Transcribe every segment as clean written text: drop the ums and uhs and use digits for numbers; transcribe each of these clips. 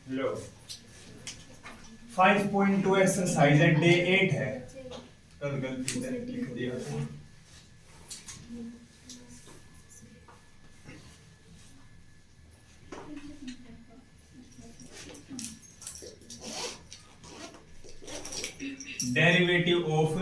लो 5.2 exercise है, day 8 है। कल गलती से लिख दिया था। Derivative of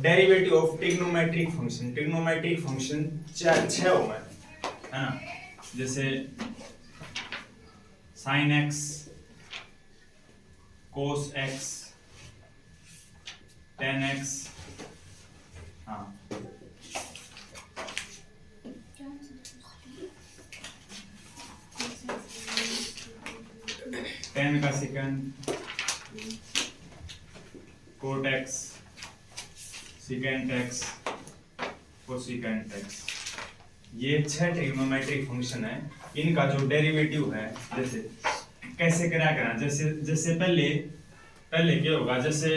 derivative of trigonometric function. Trigonometric function छह हो गए, है ना। जैसे sine x, cos x, tan x, हाँ टेन का second, cot x, second x, cosecant x. ये 6 ट्रिग्नोमेट्रिक फंक्शन है। इनका जो डेरिवेटिव है, जैसे कैसे करा जैसे पहले क्या होगा, जैसे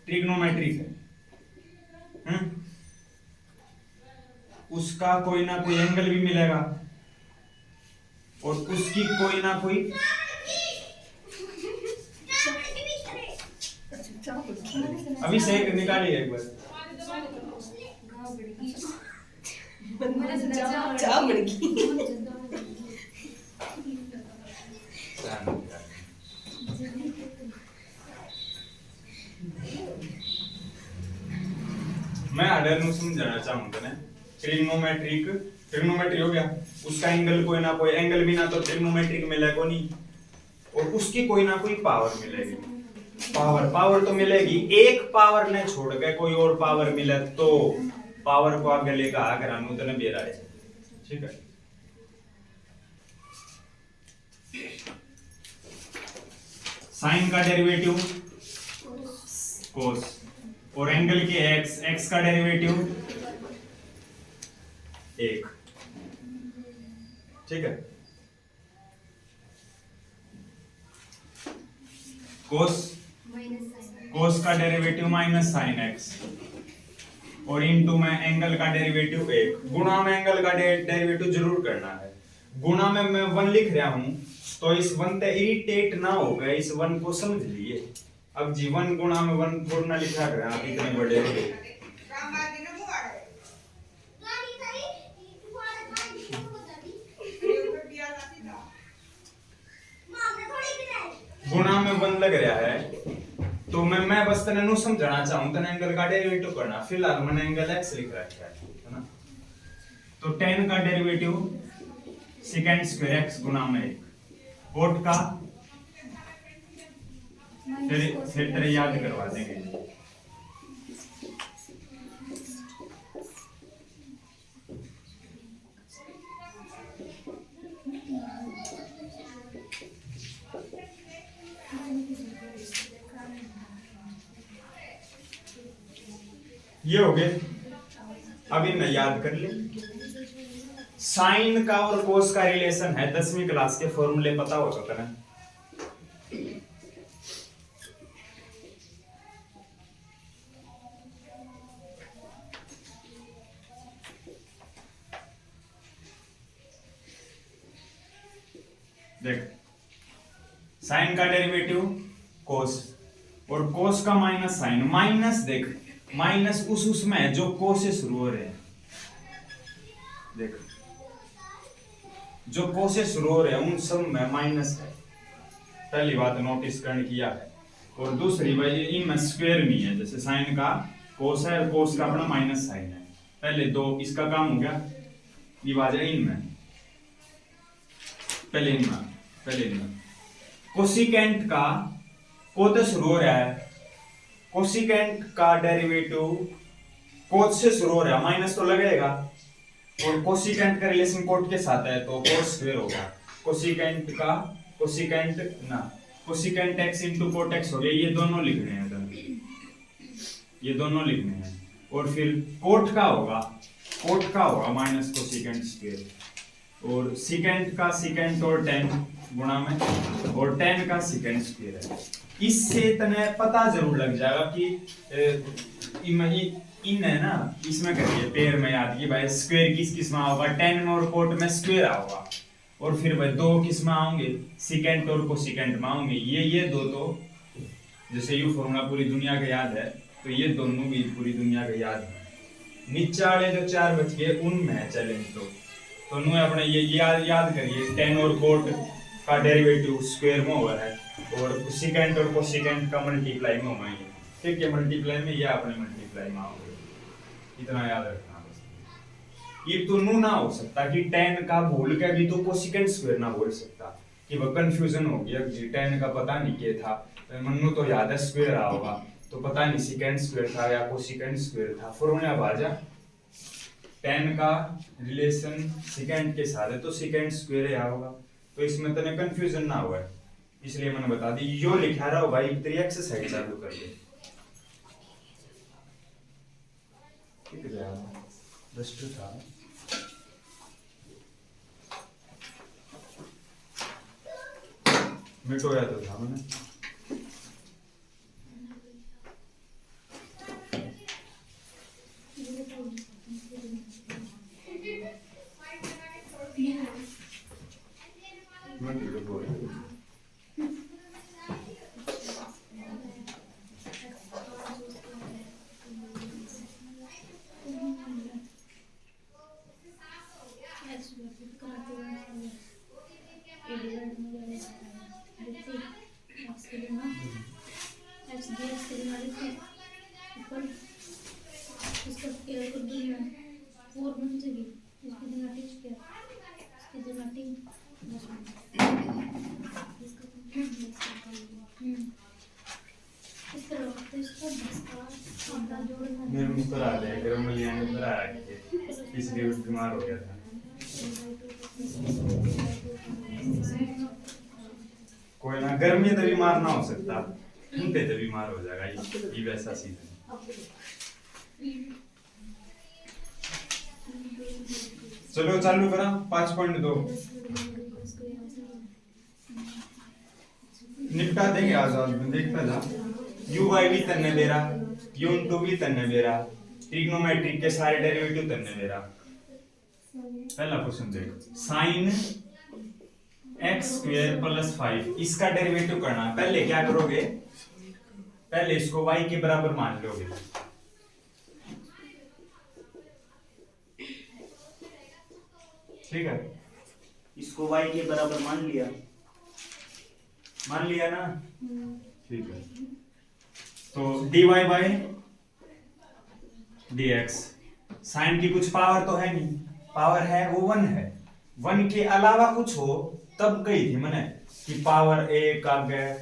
ट्रिग्नोमेट्रिक है, उसका कोई ना कोई एंगल भी मिलेगा और उसकी कोई ना कोई अभी सही निकालिए एक बार। मैं आडर नु समझाना चाहूंगा ना। ट्रिग्नोमेट्री हो गया, उसका एंगल कोई ना कोई एंगल भी ना तो ट्रिग्नोमेट्रिक मिलेगा नहीं, और उसकी कोई ना कोई पावर मिलेगी। पावर तो मिलेगी, एक पावर ने छोड़ के कोई और पावर मिले तो पावर को आगे लेकर आकर हम उतने बेरा है, ठीक है। साइन का डेरिवेटिव कोस, और एंगल के एक्स का डेरिवेटिव 1, ठीक है। कोस का डेरिवेटिव माइनस साइन एक्स, और इनटू में एंगल का डेरिवेटिव 1। गुणा में एंगल का डेरिवेटिव जरूर करना है। गुणा में मैं 1 लिख रहा हूं तो इस 1 पे इरिटेट ना हो गए, इस 1 को समझ लिए। अब जीवन गुणा में 1 थोड़ा ना लिखा कर, आप इतने बड़े हो। गुणा में 1 लग रहा है तो मैं बस तने नु समझाना चाहूं, तने एंगल का डेरिवेटिव करना। फिलहाल मैंने एंगल x लिख रखा है ना। तो tan का डेरिवेटिव सेकंड स्क्वायर x गुना में 1, कोट का फिर तेरे याद करवा देंगे। ये हो गए, अब इन्हें याद कर ले। साइन का और कोस का रिलेशन है, 10वीं क्लास के फॉर्मूले पता हो सकता है। देख, साइन का डेरिवेटिव कोस, और कोस का माइनस साइन। माइनस देख, माइनस उसमें है जो कोस से शुरू हो रहे हैं। देख, जो कोस से शुरू हो रहे हैं उन सब में माइनस है। पहली बात नोटिस करने किया है। और दूसरी भाई इनमें स्क्वायर नहीं है, जैसे साइन का कोस है और कोस का अपना माइनस साइन है। पहले दो इसका काम हो गया, विभाजन इनमें, पहले इनमें कोसिकेंट का कोस से शुरू हो रहा है, कोसिकेंट का डेरिवेटिव कोस से शुरू हो रहा है, माइनस तो लगेगा, और कोसिकेंट का रिलेशन कोट के साथ है तो कोस स्क्वायर होगा। Cosecant x into cot x हो गया। ये दोनों लिखने हैं, और फिर कोट का होगा माइनस कोसिकेंट स्क्वायर, और सेकेंट का सेकेंट और टेन गुणा में और tan का सेकंड स्क्वायर है। इससे तने पता जरूर लग जाएगा कि इन है ना, इसमें करिए पेड़ में याद कि भाई स्क्वायर किस किस में होगा, tan में और कोट में स्क्वायर आओगा, और फिर भाई दो किस में आओगे, सेकंड और कोसेकंड में आओगे। ये दो तो जैसे यू फॉर्मूला पूरी दुनिया का याद है, तो ये दोनों भी पूरी दुनिया का याद है। नीचे वाले जो चार बच गए उनमें है चैलेंज। तो नु अपने ये याद करिए, tan और कोट का डेरिवेटिव स्क्वायर में हुआ है और सेकंड और कोसेकंड का मल्टीप्लाई में होगा। ये ठीक है, मल्टीप्लाई में या अपने मल्टीप्लाई में आओगे, इतना याद रखना बस। ये तो नु ना हो सकता कि tan का भूल के भी तो कोसेकंड स्क्वायर ना बोल सकता, कि वो कंफ्यूजन हो गया जी tan का पता नहीं क्या था, मन्नू तो याद है स्क्वायर आ होगा, तो पता नहीं सेकंड स्क्वायर था या कोसेकंड स्क्वायर था। फॉर्मूला भाजा tan का रिलेशन सेकंड के साथ है तो सेकंड स्क्वायर आ होगा, तो इसमें तने कंफ्यूजन ना हुआ, इसलिए मैंने बता दी। यो लिखा रहा हो भाई, तेरी एक्सरसाइज चालू कर दे। ठीक है यार, बस तो था मिटोया तो था मैंने। मेरे मुंह पर आ जाए, गरम मलियान पर आ रखी है, इसलिए बीमार हो गया था। कोई ना, गर्मी तो बीमार ना हो सकता, ठंडे तो बीमार हो जाएगा, ये वैसा सीजन। चलो चालू करा 5.2 निपटा देंगे आज देखता जा। यू वाई भी तन्ने दे रहा, यू इनटू भी तन्ने दे रहा, ट्रिग्नोमेट्रिक के सारे डेरिवेटिव तन्ने दे रहा। पहला क्वेश्चन देख, साइन x स्क्वायर प्लस 5 इसका डेरिवेटिव करना है। पहले क्या करोगे, पहले इसको y के बराबर मान लोगे। ठीक है, इसको y के बराबर मान लिया ना। ठीक है, तो dy बाई dx, साइन की कुछ पावर तो है नहीं, पावर है वो 1 है, 1 के अलावा कुछ हो तब गई थी मैंने कि पावर 1 आ गए,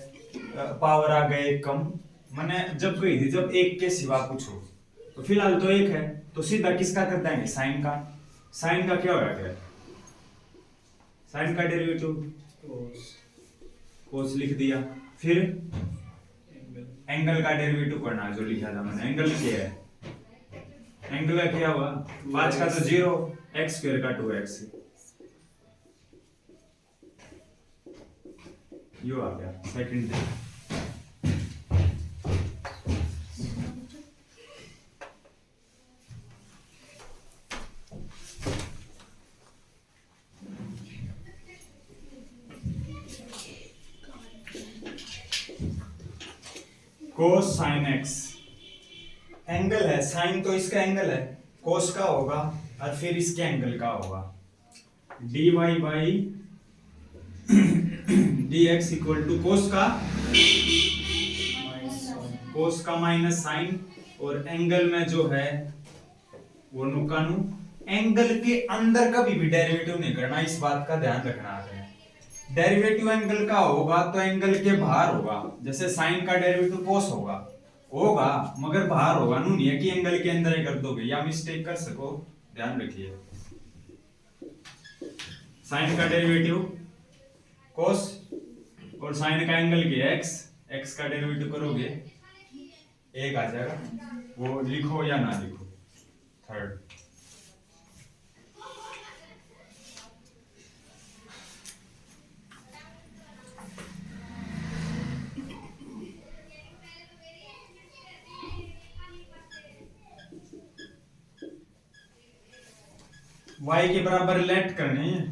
पावर आ गए कम, मैंने जब गई थी जब 1 के सिवा कुछ हो। तो फिलहाल तो 1 है, तो सीधा किसका कर देंगे, साइन का। साइन का क्या होगा, साइन का डेरिवेटिव कोस लिख दिया, फिर एंगल का डेरिवेटिव करना है जो लिखा था मैंने। एंगल क्या है, एंगल का क्या हुआ, 5 का तो 0, x स्क्वायर का 2x, यो आ गया सेकंड डे। कोस साइन x, एंगल है, साइन तो इसका एंगल है, कोस का होगा और फिर इसके एंगल का होगा। dy by dx equal to cos का माइनस साइन, और एंगल में जो है वो नुकानु। एंगल के अंदर कभी भी डेरिवेटिव नहीं करना, इस बात का ध्यान रखना है। डेरिवेटिव एंगल का होगा तो एंगल के बाहर होगा, जैसे साइन का डेरिवेटिव कोस होगा मगर बाहर होगा, नू नहीं है कि एंगल के अंदर ही कर दोगे, या मिस्टेक कर सको, ध्यान रखिए। साइन का डेरिवेटिव कोस और साइन का एंगल के एक्स का डेरिवेटिव करोगे 1 आ जाएगा, वो लिखो या ना लिखो। थर्ड, y के बराबर लेट करनी है।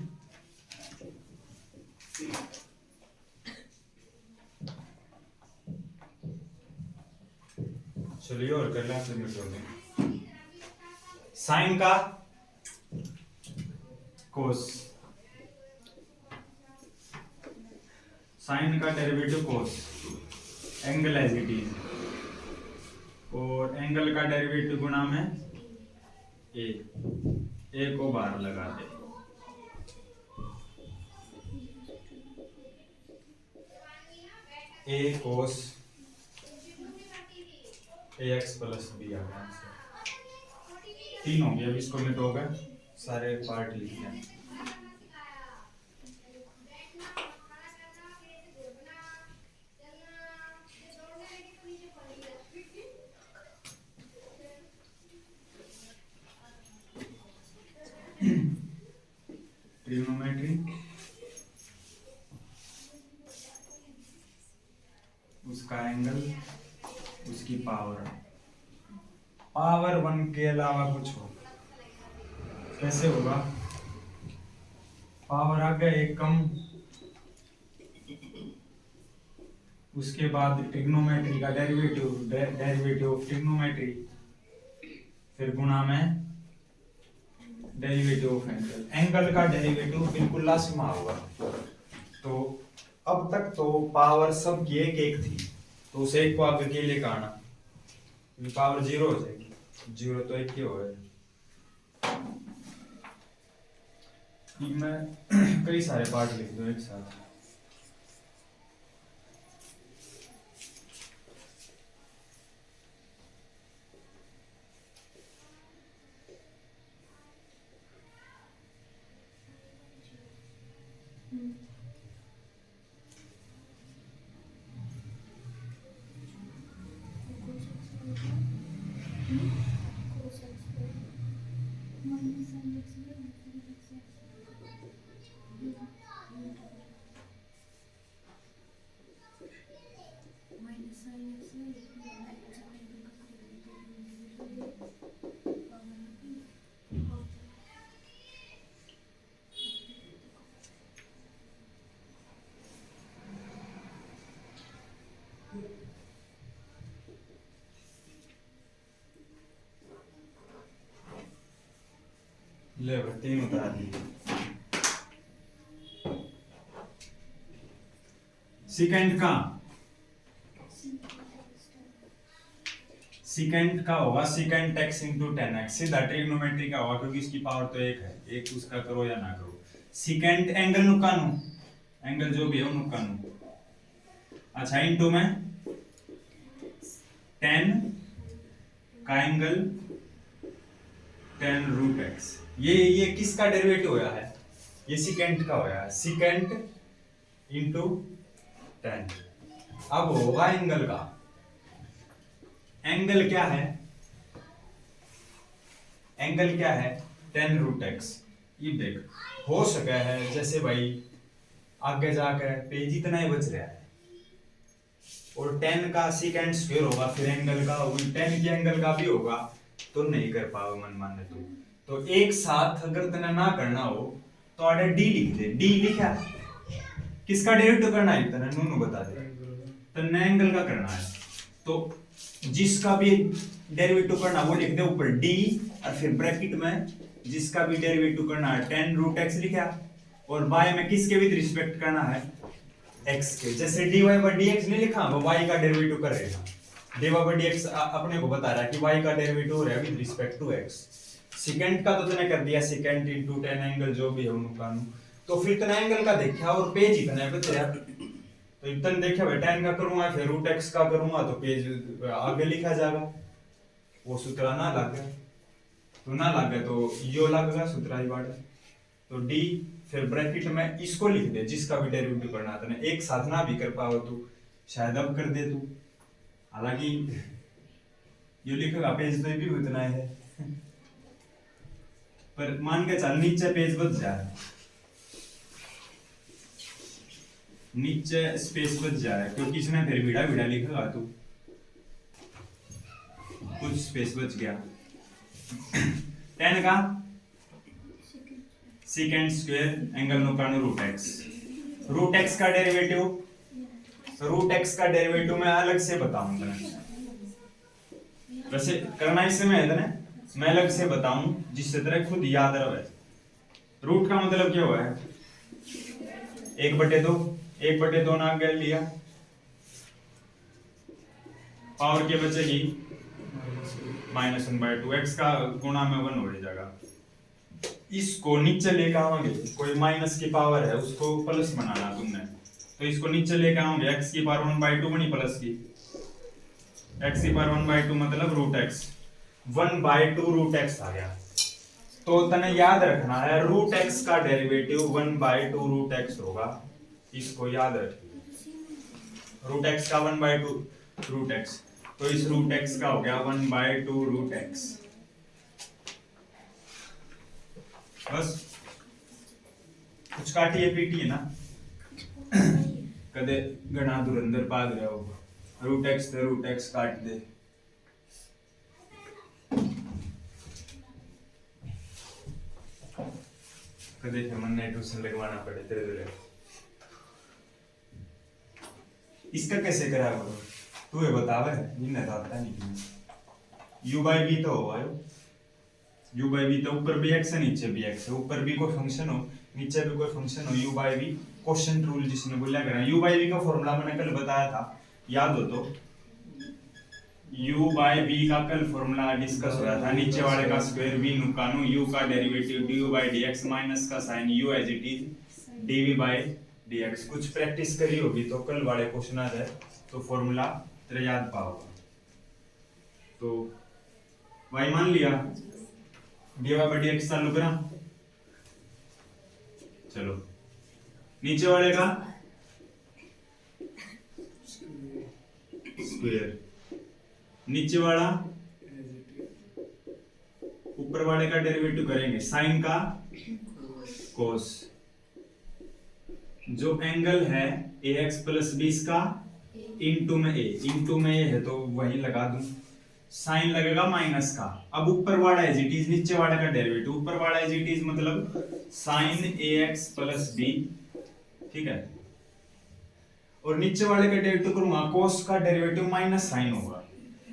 चलिए और कर लें तो साइन का कोस, साइन का derivative cos, angle as it is, और एंगल का डेरिवेटिव गुणा में ए को बाहर लगा दे। A cos A x plus B आ गया, 3 हो गया। अब इसको मिटोगा, सारे पार्ट लिख दिया। ट्रिग्नोमेट्री, उसका एंगल, उसकी पावर, पावर 1 के अलावा कुछ हो, कैसे होगा? पावर आ गया एक कम, उसके बाद ट्रिग्नोमेट्री का डेरिवेटिव, डेरिवेटिव ऑफ ट्रिग्नोमेट्री, फिर गुणा में डेरिवेटिव ऑफ एंगल, एंगल का डेरिवेटिव बिल्कुल लासिमा होगा। तो अब तक तो पावर सब की एक एक थी, तो उस एक को आगे के लिए काटना, पावर 0 हो जाएगी, 0 तो एक ही होगा। मैं कई सारे पार्ट लिख दूं एक साथ। ले 3 उतार दिए। सेकंड का, सेकंड का होगा सेकंड x इंटू 10x, सीधा ट्रिग्नोमेट्री का होगा क्योंकि इसकी पावर तो एक है, एक उसका करो या ना करो। सेकंड एंगल नुकानू, एंगल जो भी है वो नुकानू, अच्छा इंटू में 10 का एंगल 10 रूट x। ये किसका डेरिवेटिव होया है? ये सेकंड का होया है, सेकंड इंटू 10। अब होगा एंगल का, एंगल क्या है? एंगल क्या है? 10 रूट x। ये देख, हो सका है जैसे भाई आगे जाकर पेज इतना ही बच रहा है और 10 का सेकंड स्क्वायर होगा, फिर एंगल का 10 के एंगल का भी होगा, तो नहीं कर पाओ मन माने। तो एक साथ अगर तने ना करना हो तो आड़े डी लिख दे। डी लिखा, किसका डेरिवेटिव करना है तने? नूनू बता दे। तने एंगल का करना है, तो जिसका भी डेरिवेटिव करना वो लिख दे ऊपर डी, और फिर ब्रैकेट में जिसका भी डेरिवेटिव करना है 10 रूट x लिखा, और y में किसके विद रिस्पेक्ट करना है? x के। जैसे dy by dx नहीं लिखा, वो y का डेरिवेटिव करेगा। dy by dx अपने को बता रहा है कि y का डेरिवेटिव हो रहा है with respect to x। Second का तो तूने कर दिया, सेकंड इनटू 10 एंगल जो भी है उनका, तो फिर तूने एंगल का देखा और पेज इतना बच रहा, तो इतना देखा भाई 10 का करूंगा फिर रूट x का करूंगा तो पेज आगे लिखा जाएगा। वो सूत्र ना लग गया तो ना लग गया तो यो लगेगा सूत्र ही बात। तो डी, फिर ब्रैकेट में इसको लिख दे जिसका भी डेरिवेटिव करना था। एक साथ ना भी कर पाओ तो शायद अब कर दे तू, हालांकि यो लिखेगा पेज तो भी उतना है पर मान के चल नीचे पेज बच जाए, नीचे स्पेस बच जाए क्योंकि इसने फिर भिड़ा भिड़ा लिखेगा तो कुछ स्पेस बच गया। 10 का secant square एंगल नो कानो रूट एक्स का डेरिवेटिव, तो रूट एक्स का डेरिवेटिव मैं अलग से बताऊंगा, वैसे करना इसमें है ना, मैं अलग से बताऊं जिससे तरह खुद याद रहे। रूट का मतलब क्या हुआ है, 1/2, 1/2 ना कर लिया, पावर के बचेगी -1/2, x का गुणा में 1 हो जाएगा। इसको नीचे लेकर आओगे, कोई माइनस की पावर है उसको प्लस बनाना तुमने, तो इसको नीचे लेकर आओगे, x की पावर 1/2 बनी प्लस की, x की पावर 1/2 मतलब रूट x, 1/2 रूट x आ गया। तो तने याद रखना है रूट x का डेरिवेटिव 1/2 रूट x होगा, इसको याद रखिए। रूट x का 1/2 रूट x, तो इस रूट x का हो गया 1/2 रूट x। बस कुछ काटिए पीटिए ना, कदे गणा धुरंधर पाद रहे हो, रूट x काट दे। कदे मन ने ट्यूशन लगवाना पड़े तेरे तेरे। इसका कैसे करा करो, तू ये बतावे, इन्हें तो आता नहीं। u बाई बी तो हो आयो, u बाई बी तो ऊपर भी x है नीचे भी x है, ऊपर भी कोई फंक्शन हो नीचे भी कोई फंक्शन हो, u by B quotient rule जिसने बोला करा। u बाई बी का फॉर्मूला मैंने कल बताया था, याद हो तो, u बाई बी का कल फॉर्मूला डिस्कस हुआ था, नीचे वाले का स्क्वायर v नुकानो u का derivative du by dx minus का sine u as it is dv by dx। कुछ प्रैक्टिस करी होगी तो कल वाले क्वेश्चन आ जाए तो फॉर्मूला तेरे याद पाओगे। तो y मान लिया, dy बाई dx चालू करा, चलो नीचे वाले का स्क्वायर, नीचे वाला ऊपर वाले का डेरिवेटिव करेंगे, साइन का कोस, जो एंगल है ax प्लस b का इनटू में a है तो वही लगा दूं, साइन लगेगा माइनस का। अब ऊपर वाला एज इट इज, नीचे वाले का डेरिवेटिव, ऊपर वाला एज इट इज मतलब साइन ax प्लस b, ठीक है, और नीचे वाले का डेरिवेटिव करूंगा, कोस का डेरिवेटिव माइनस साइन होगा,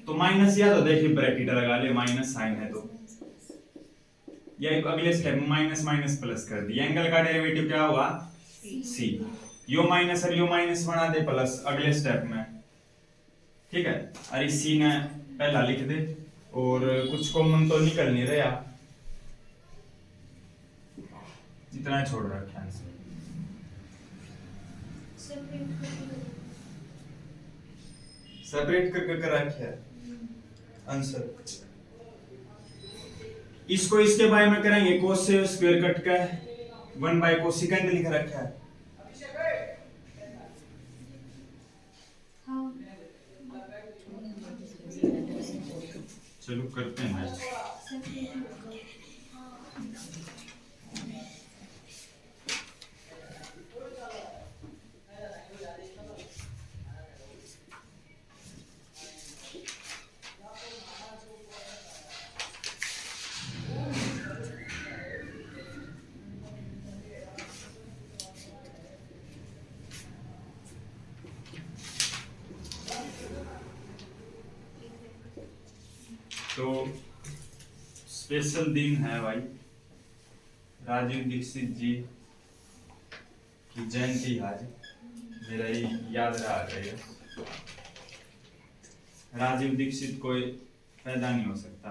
तो माइनस या तो देखिए ब्रैकेट लगा ले, माइनस साइन है तो या एक अगले स्टेप में माइनस माइनस प्लस कर दिया, एंगल का डेरिवेटिव क्या होगा c, यो माइनस और यो माइनस बना दे प्लस अगले स्टेप में, ठीक है। अरे c ने पहला लिख दे, और कुछ कॉमन तो निकल नहीं रहा, इतना छोड़ रखा है, सेपरेट करके कर रखा है आंसर। इसको इसके बारे में करेंगे, कोस से स्क्वायर कट का 1 बाय कोसिकेंड लिख रखा है। चलो करते हैं। तो स्पेशल दिन है भाई, राजीव दीक्षित जी की जयंती आज, मेरा ये याद रहा है। राजीव दीक्षित कोई पैदा नहीं हो सकता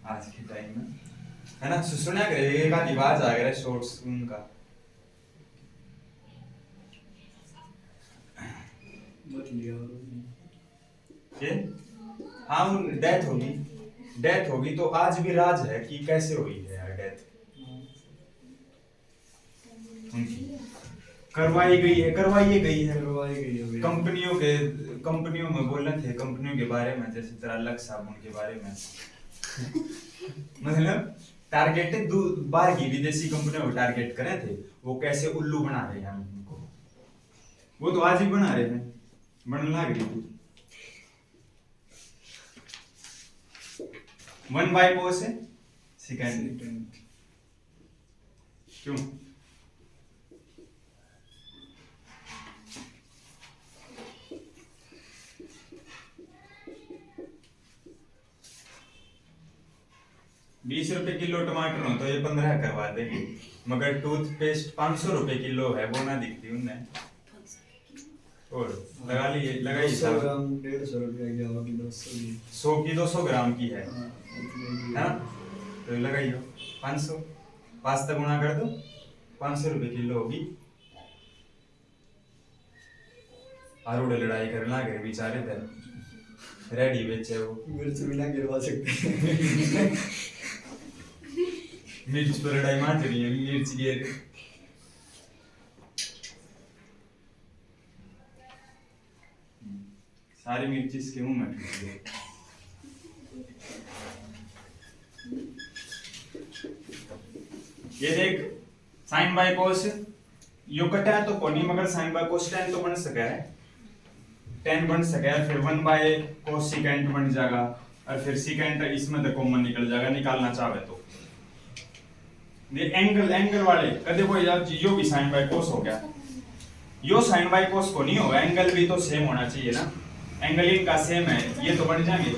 आज के टाइम में, है ना। सुना करेगा आवाज आ गया शॉर्ट्स उनका, हाँ डेथ होगी तो आज भी राज है कि कैसे हुई है यार डेथ उनकी, करवाई गई है कंपनियों में बोल रहे थे, कंपनियों के बारे में, जैसे तरह लक्स साबुन के बारे में मतलब टारगेटेड बाहर की विदेशी कंपनियों को टारगेट करे थे, वो कैसे उल्लू बना रहे हैं उनको, वो तो आज ही बना रहे हैं, बनने लग रही थी। 1 बाय कोस है सेकंड, क्यों? ₹20 किलो टमाटर हो तो ये 15 करवा देंगे, मगर टूथपेस्ट 500 रुपए किलो है, वो ना दिखती उन्हें। और लगा लिए, लगाइए 100 साहब। ग्राम 150 रुपया की हवा की 200 की। 100 की 200 ग्राम की है हाँ, इतने की ना? तो लगाइयो 500, 5 तक गुणा कर दो, 500 रुपए किलो होगी। आरोड़े लड़ाई करना लगे बेचारे थे, रेडी बेचे वो। मिर्च बिना गिरवा सकते हैं। मिर्च पर लड़ाई मार रही है, मिर्च गिर। सारी मिर्ची इसके मुंह में ठुक गई। ये देख, साइन बाय कोस यो कटा है तो कोनी, मगर साइन बाय कोस tan तो बन सका है, tan बन सका है, फिर 1 बाय कोस सिकेंट बन जाएगा, और फिर सिकेंट इसमें तो कॉमन निकल जाएगा, निकालना चाहे तो। ये एंगल वाले कदे कोई यार यो भी साइन बाय कोस हो गया, यो साइन बाय कोस को नहीं होगा, एंगल भी तो सेम होना चाहिए ना, एंगल इनका सेम है, ये तो बन जाएंगे।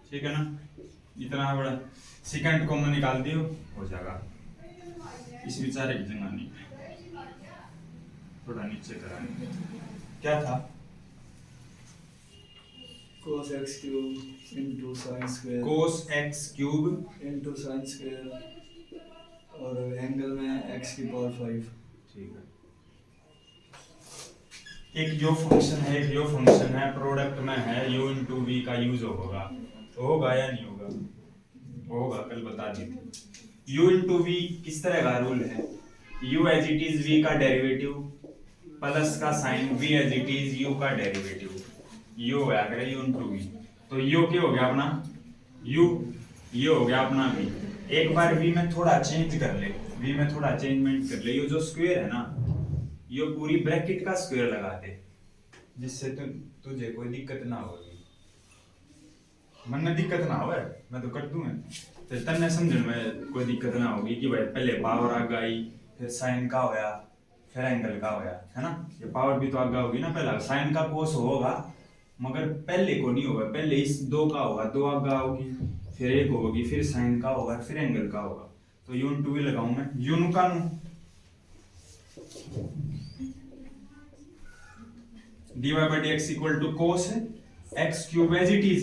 ठीक है ना, इतना बड़ा सिकेंट कॉमन निकाल दियो, हो जाएगा। इस बेचारे की जगह नहीं, थोड़ा नीचे करा, क्या था? cos x cube into sin square cos x cube into sin square, और एंगल में x की पावर 5। ठीक है, एक यो फंक्शन है, एक यो फंक्शन है, प्रोडक्ट में है, u इंटू वी का यूज होगा या नहीं होगा? होगा, कल बता दी। u इंटू वी किस तरह का रूल है? u as it is v का डेरिवेटिव प्लस का sign v as it is u का डेरिवेटिव, u होया करे u इंटू v, तो u क्या हो गया अपना u, ये हो गया अपना v। एक बार v में थोड़ा चेंज कर ले, v में थोड़ा चेंजमेंट कर ले, ये जो स्क्वायर है ना, ये पूरी ब्रैकेट का स्क्वायर लगा दे, जिससे तुझे कोई दिक्कत ना होगी। मन में दिक्कत ना हो, मैं तो कर दूंगा, तो तन्ने समझने में कोई दिक्कत ना होगी कि भाई पहले पावर आगे आई, फिर साइन का होया, फिर एंगल का होया, है ना? ये पावर भी तो आगे होगी ना, पहला साइन का कोस होगा, मगर पहले को नहीं होगा, पहले इस दो का होगा, दो आगे होगी, फिर एक होगी, फिर साइन का होगा, फिर एंगल का होगा। तो यून टू भी लगाऊं मैं, यून का नू dy by dx equal to cos x cube as it is,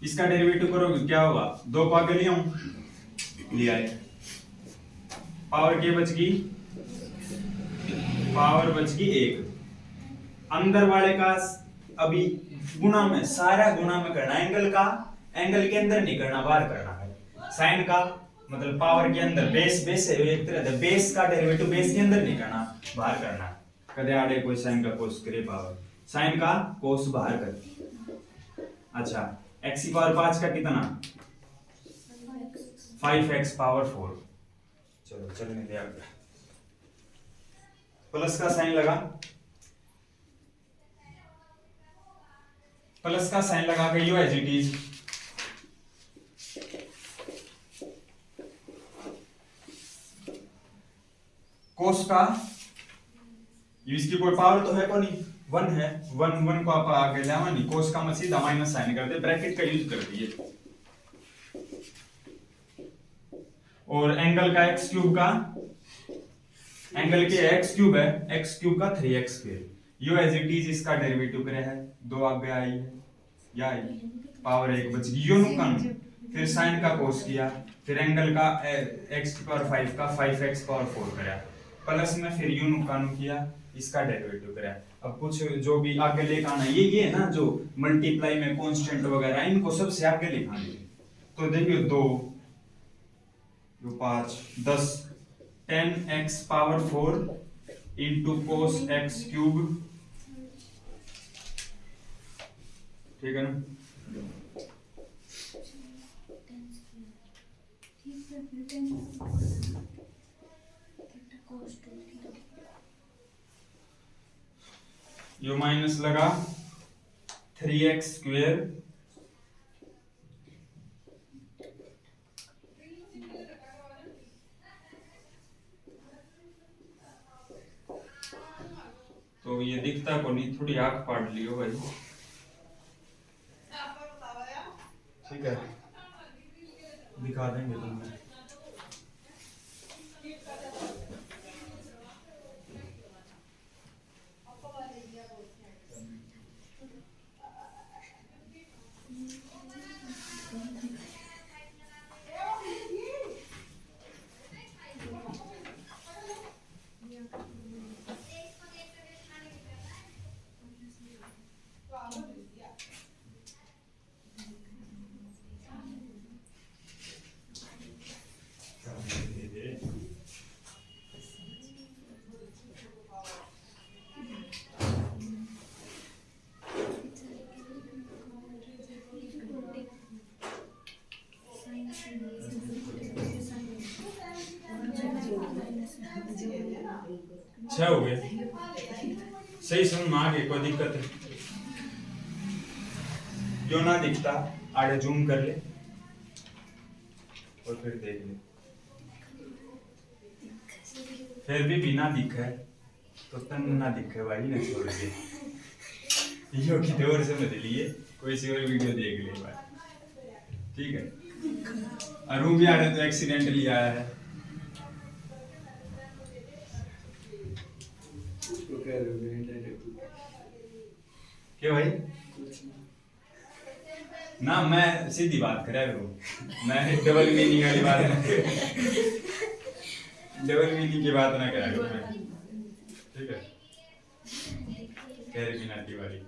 इसका डेरिवेटिव करोगे क्या होगा? दो को आगे लिया है, पावर के बच गई, पावर बच गई 1, अंदर वाले का अभी गुणा में, सारा गुणा में करना, एंगल का एंगल के अंदर नहीं करना, बाहर करना है। साइन का मतलब पावर के अंदर, बेस है एक तरह से, बेस का डेरिवेटिव बेस के अंदर नहीं करना, बाहर करना। कदे आड़े कोई साइन का कोस करे, पावर साइन का कोस बाहर कर। अच्छा, x की पावर 5 का कितना? 5x power 4। चलो चलने दे आगे, प्लस का साइन लगा, प्लस का साइन लगा के यू एज इट इज, कोस का इसकी कोई पावर तो है को नहीं, 1 है, 1 को आप आगे लावा नहीं, कोस का मैं सीधा माइनस साइन कर दे, ब्रैकेट का यूज कर दिए, और एंगल का x क्यूब का, एंगल के x क्यूब है, x क्यूब का 3x square, u as it is इसका डेरिवेटिव करे है, दो आगे आई है, या आई, पावर 1 बच गई, यू नुकसान, फिर साइन का कोस किया, फिर एंगल का x की पावर 5 का 5x पावर 4 करा, प्लस में फिर यू नुकसान किया, इसका डेरिवेटिव करा। अब कुछ जो भी आगे लेकर आना, ये है ना जो मल्टीप्लाई में कांस्टेंट वगैरह, इनको सबसे आगे लिखना है। तो देखिए 2 5 10 10x power 4 into cos x cube, ठीक है ना? यो माइनस लगा 3x² तो ये दिखता को नहीं, थोड़ी आंख फाड़ लियो भाई, ठीक है, दिखा देंगे तुम्हें। छह हो गए, सही समझ में आ गए, कोई दिक्कत है? जो ना दिखता आगे जूम कर ले और फिर देख ले, फिर भी बिना दिखे तो तन ना दिखे भाई ना छोड़ दे, यो की और समझ लिए, कोई सी और वीडियो देख ले भाई, ठीक है? अरुण भी आने तो एक्सीडेंटली आया है, क्या भाई? ना मैं सीधी बात कर रहा हूँ, मैं डबल मीनिंग वाली बात ना, डबल मीनिंग की बात ना करा करूँ मैं, ठीक है? कैरिमिनाटी वाली।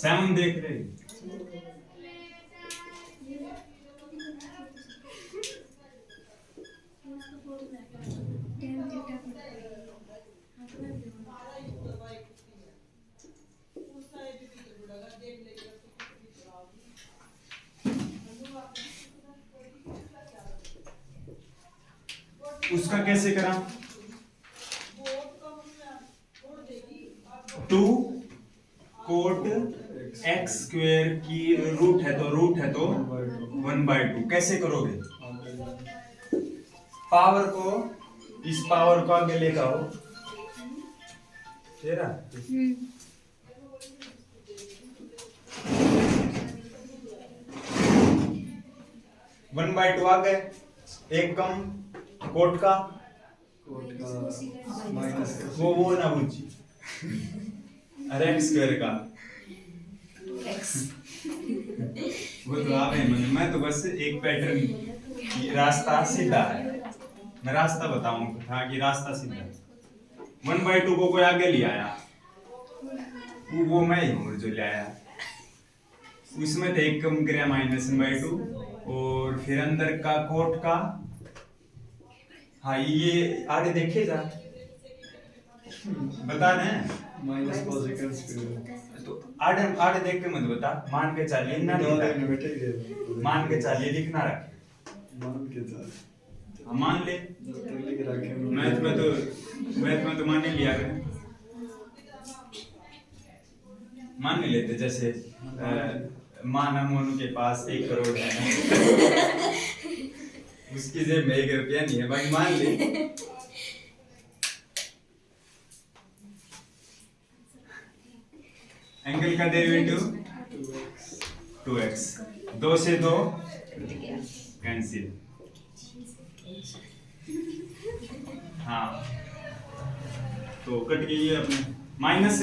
सैमन देख रहे उसका कैसे करा? 2 कोट x² की रूट है तो 1/2 कैसे करोगे? पावर को, इस पावर को आगे लेकर आओ, तेरा 1/2 आ गए, एक कम कोट का माइनस वो ना पूछी, अरे x² का वो तो आप है, मैं तो बस एक पैटर्न, रास्ता सीधा है, मैं रास्ता बताऊंगा था कि रास्ता सीधा है। 1/2 को कोई आगे ले आया, वो मैं ही हूँ जो ले आया, उसमें तो एक कम किया -1/2, और फिर अंदर का कोट का, हाँ ये आगे देखे जा, बता रहे माइनस कोसेकेंड तो आड़े आड़े देख के मत बता, मान के चलिए ना लिखना, मान के चलिए लिखना रखे, मान के चल, मान ले, जब तक लिख रखे मैथ में तो मान ही लिया करें, मान नहीं लेते, जैसे माना मोनू के पास 1 करोड़ है, उसकी जेब में 1 रुपया नहीं है भाई, मान ले। एंगल का डेरिवेटिव 2x, 2 से 2 कैंसिल, हाँ तो कट गई है अपने, माइनस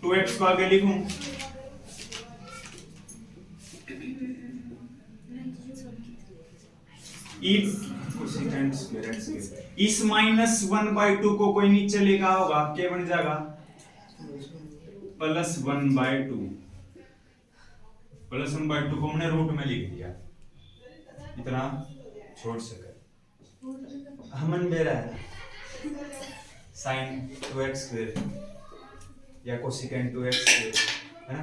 2x को आगे लिखूं, इस -1/2 को कोई नीचे लेगा होगा, क्या बन जाएगा? +1/2, +1/2 को हमने रूट में लिख दिया, इतना छोड़ सके, हमन मेरा है sin 2x² या कोसेकेंड 2x² है ना,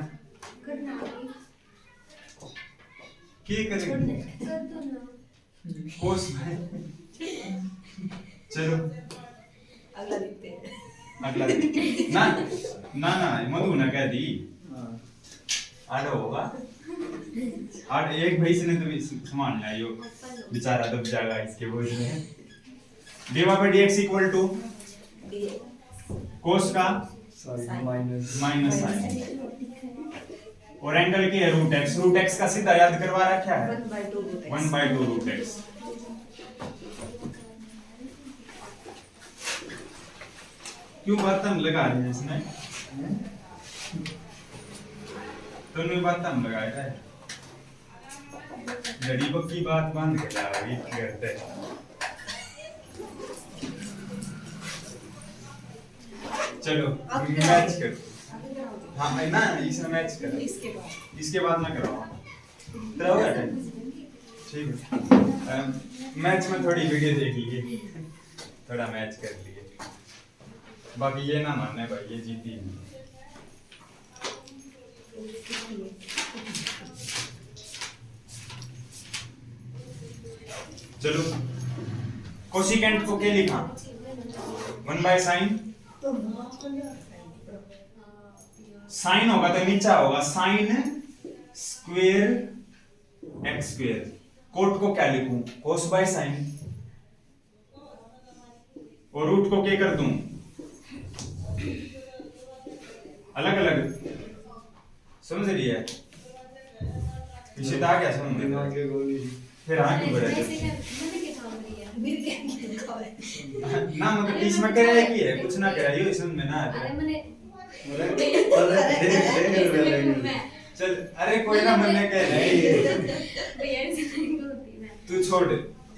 क्या करेंगे कोस में चलो अगला देखते हैं। अगला ना ना ना मधु ना कह दी हाँ आड़ा होगा आड़ एक भाई से ने तो सामान लाइयो बेचारा दब जाएगा इसके बोझ में divide by dx equal to cos का साइन माइनस माइनस साइन और एंगल की है रूट x का सीधा याद करवा रखा है 1/2 रूट x क्यों बर्तन लगा रहे हैं इसमें तुमने बर्तन लगाया है लड़ी पक्की बात बंद कर रही करते चलो मैच कर हाँ भाई ना इसमें मैच कर इसके बाद ना कराओ तेरा हो गया टाइम ठीक है मैच में थोड़ी वीडियो देख लीजिए थोड़ा मैच कर लिए बाकी ये ना मानने भाई ये जीती है चलो कोसिकेंट को क्या लिखा 1/sin साइन होगा तो नीचा होगा sine square x square coat को क्या लिखूं कोस बाय साइन और रूट को क्या कर दूं अलग अलग समझ रही है इशिता क्या समझ रही दिमाग है के गोली फिर आगे बढ़े ना मतलब इसमें कह रहा है कि है कुछ ना कह रहा है इसमें में ना आता है चल अरे कोई ना मन कह रहा है तू छोड़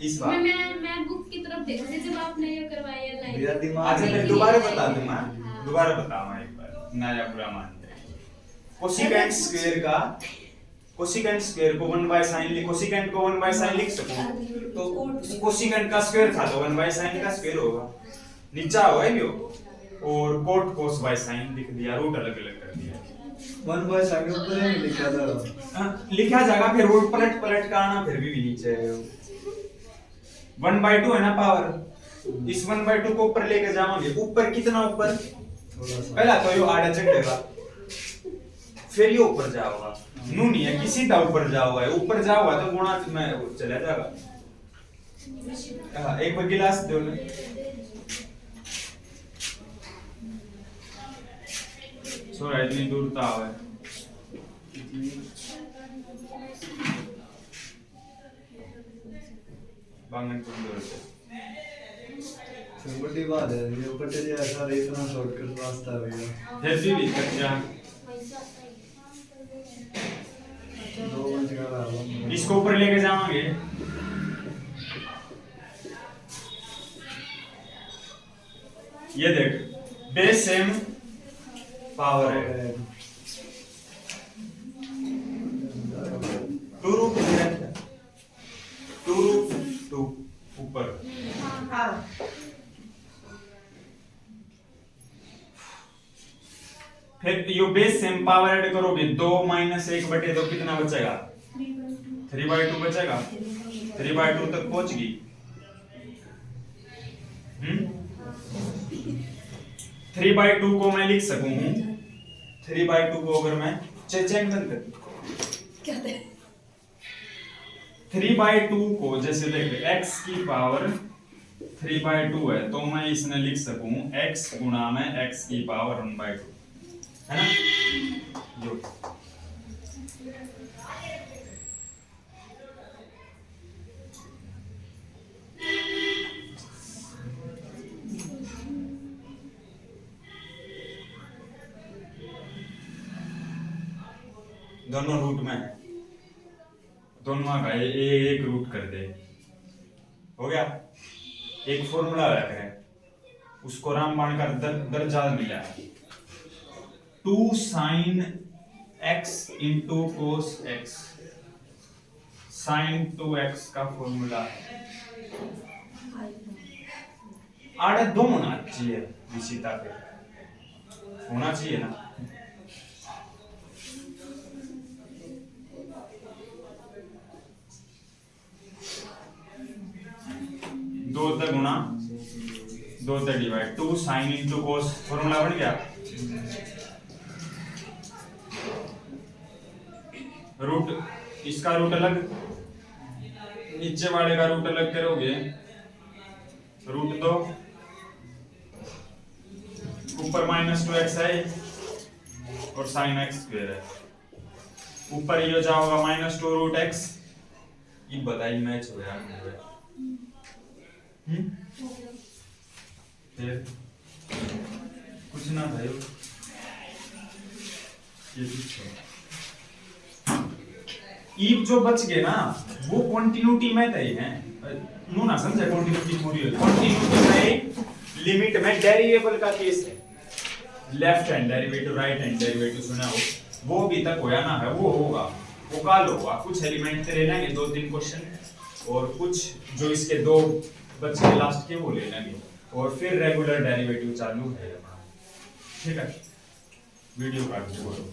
इस बार मैं बुक की तरफ देखा जब आपने ये करवाया लाइन मेरा दिमाग अच्छा मैं दोबारा बता दूं मैं दोबारा बताऊं एक बार नया बुरा मान कोसिकेंट स्क्वायर का कोसिकेंट स्क्वायर को 1/sin लिख कोसिकेंट को 1/sin लिख सकूं तो कोसिकेंट का स्क्वायर था तो 1/sin का स्क्वायर होगा नीचा होगा ये और कोट कोस बाय साइन लिख दिया रूट अलग अलग कर दिया 1/sin के ऊपर नहीं लिखा था लिखा जाएगा फिर रूट पलट पलट का आना फिर भी नीचे 1/2 है ना पावर इस 1/2 को ऊपर लेके जाओगे ऊपर कितना ऊपर थोड़ा सा पहला तो यो आड़ा चढ़ेगा फिर ये ऊपर जाओगा नू नहीं है किसी का ऊपर जाओगा ऊपर जाओगा तो गुणा में चला जाएगा एक बार गिलास दो ना छोरा इतनी दूर तो आवे बांगन तुम दूर से तो बड़ी बात है ये ऊपर चले ऐसा इतना शॉर्टकट रास्ता है भैया फिर भी कच्चा 2 बज का रहा इसको ऊपर लेके जाओगे ये देख बेस सेम पावर है 2 रूट 2 ऊपर फिर यो बेस सेम पावर ऐड करोगे 2 - 1/2 कितना बचेगा 3/2 बचेगा 3/2 तक पहुंच गई 3/2 को मैं लिख सकूं 3/2 को अगर मैं चेक बंद कर क्या थे 3/2 को जैसे देख x की पावर 3/2 है तो मैं इसमें लिख सकूं x गुणा में x की पावर 1/2 है ना जो दोनों रूट में है दोनों का एक रूट कर दे हो गया एक फॉर्मूला है उसको रामबाण का दर्जा मिला है 2 sin x into cos x sin 2x का फॉर्मूला आड़े दो होना चाहिए निश्चिता पे होना चाहिए ना 2 तक गुणा 2 तक divide 2 sin into cos formula बन गया। रूट इसका रूट अलग, नीचे वाले का रूट अलग करोगे √2, ऊपर -2x है और sin x² है, ऊपर ये जाओगा -2 √x। ये बताइए मैच हो गया फिर कुछ ना भाई, ये ईब जो बच गए ना वो कंटिन्यूटी में तय है, नो ना समझे, कंटिन्यूटी पूरी हो, कंटिन्यूटी में लिमिट में डेरिवेबल का केस है, left hand derivative right hand derivative सुना हो, वो भी तक होया ना है, वो होगा, वो कल होगा। कुछ एलिमेंट्री लेंगे 2-3 क्वेश्चन और कुछ जो इसके 2 बचे लास्ट के वो ले लेंगे और फिर रेगुलर डेरिवेटिव चालू है। ठीक है, वीडियो काट के बोलो।